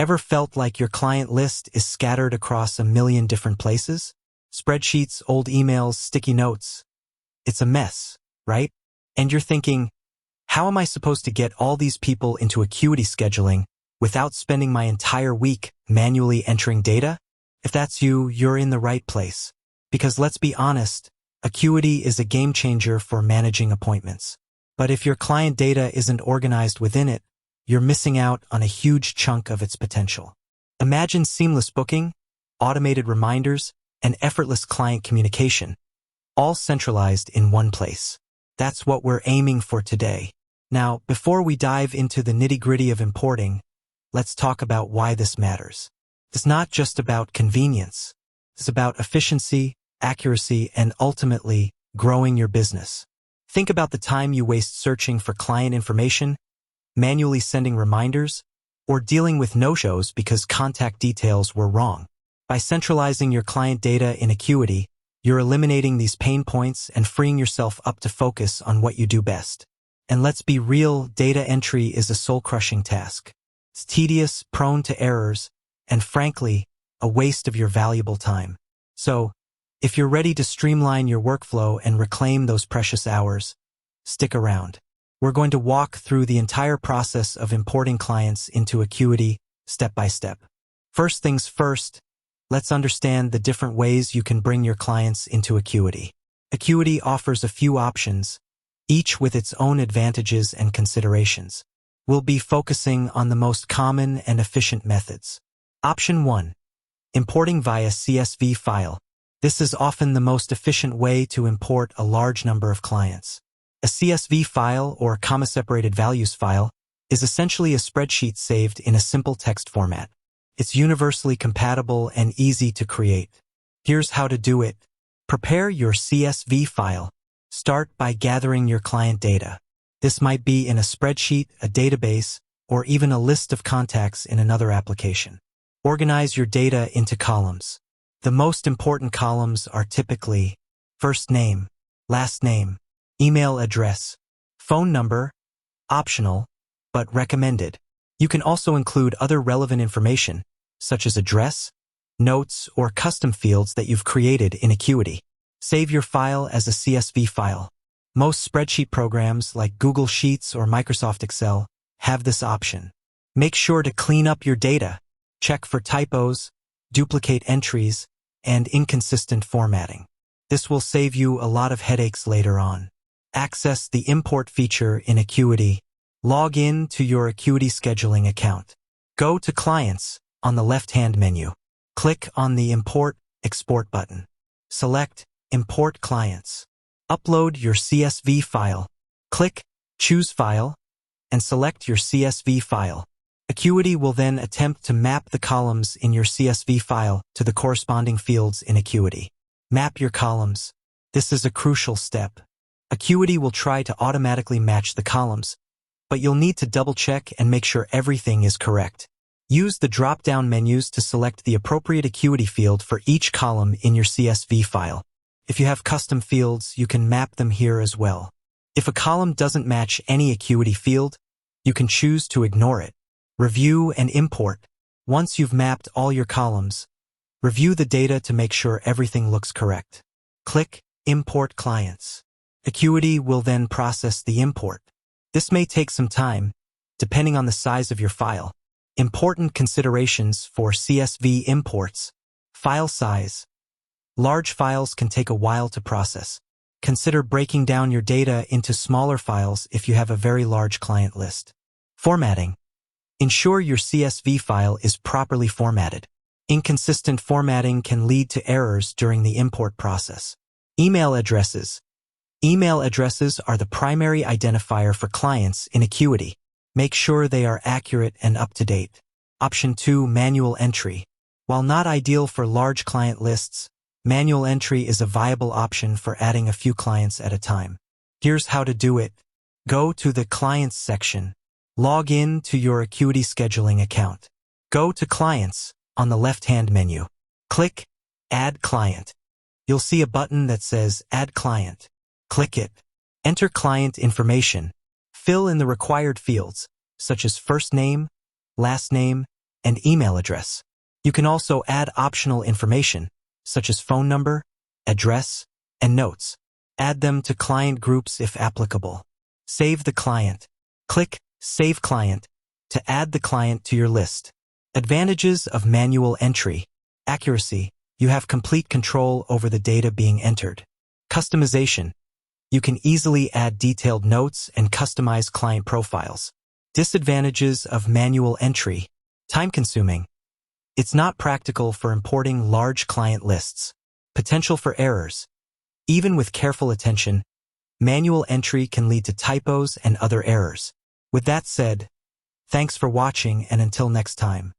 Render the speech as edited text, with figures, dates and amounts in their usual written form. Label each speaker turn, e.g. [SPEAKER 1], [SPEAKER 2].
[SPEAKER 1] Ever felt like your client list is scattered across a million different places? Spreadsheets, old emails, sticky notes. It's a mess, right? And you're thinking, how am I supposed to get all these people into Acuity scheduling without spending my entire week manually entering data? If that's you, you're in the right place. Because let's be honest, Acuity is a game changer for managing appointments. But if your client data isn't organized within it, you're missing out on a huge chunk of its potential. Imagine seamless booking, automated reminders, and effortless client communication, all centralized in one place. That's what we're aiming for today. Now, before we dive into the nitty-gritty of importing, let's talk about why this matters. It's not just about convenience. It's about efficiency, accuracy, and ultimately, growing your business. Think about the time you waste searching for client information, manually sending reminders, or dealing with no-shows because contact details were wrong. By centralizing your client data in Acuity, you're eliminating these pain points and freeing yourself up to focus on what you do best. And let's be real, data entry is a soul-crushing task. It's tedious, prone to errors, and frankly, a waste of your valuable time. So, if you're ready to streamline your workflow and reclaim those precious hours, stick around. We're going to walk through the entire process of importing clients into Acuity step by step. First things first, let's understand the different ways you can bring your clients into Acuity. Acuity offers a few options, each with its own advantages and considerations. We'll be focusing on the most common and efficient methods. Option 1. Importing via CSV file. This is often the most efficient way to import a large number of clients. A CSV file, or comma-separated values file, is essentially a spreadsheet saved in a simple text format. It's universally compatible and easy to create. Here's how to do it. Prepare your CSV file. Start by gathering your client data. This might be in a spreadsheet, a database, or even a list of contacts in another application. Organize your data into columns. The most important columns are typically first name, last name, email address, phone number, optional, but recommended. You can also include other relevant information, such as address, notes, or custom fields that you've created in Acuity. Save your file as a CSV file. Most spreadsheet programs like Google Sheets or Microsoft Excel have this option. Make sure to clean up your data. Check for typos, duplicate entries, and inconsistent formatting. This will save you a lot of headaches later on. Access the import feature in Acuity. Log in to your Acuity scheduling account. Go to Clients on the left-hand menu. Click on the Import/Export button. Select Import Clients. Upload your CSV file. Click Choose File and select your CSV file. Acuity will then attempt to map the columns in your CSV file to the corresponding fields in Acuity. Map your columns. This is a crucial step. Acuity will try to automatically match the columns, but you'll need to double-check and make sure everything is correct. Use the drop-down menus to select the appropriate Acuity field for each column in your CSV file. If you have custom fields, you can map them here as well. If a column doesn't match any Acuity field, you can choose to ignore it. Review and import. Once you've mapped all your columns, review the data to make sure everything looks correct. Click Import Clients. Acuity will then process the import. This may take some time, depending on the size of your file. Important considerations for CSV imports. File size. Large files can take a while to process. Consider breaking down your data into smaller files if you have a very large client list. Formatting. Ensure your CSV file is properly formatted. Inconsistent formatting can lead to errors during the import process. Email addresses. Email addresses are the primary identifier for clients in Acuity. Make sure they are accurate and up-to-date. Option 2, Manual Entry. While not ideal for large client lists, manual entry is a viable option for adding a few clients at a time. Here's how to do it. Go to the Clients section. Log in to your Acuity scheduling account. Go to Clients on the left-hand menu. Click Add Client. You'll see a button that says Add Client. Click it. Enter client information. Fill in the required fields, such as first name, last name, and email address. You can also add optional information, such as phone number, address, and notes. Add them to client groups if applicable. Save the client. Click Save Client to add the client to your list. Advantages of manual entry. Accuracy. You have complete control over the data being entered. Customization. You can easily add detailed notes and customize client profiles. Disadvantages of manual entry. Time-consuming. It's not practical for importing large client lists. Potential for errors. Even with careful attention, manual entry can lead to typos and other errors. With that said, thanks for watching, and until next time.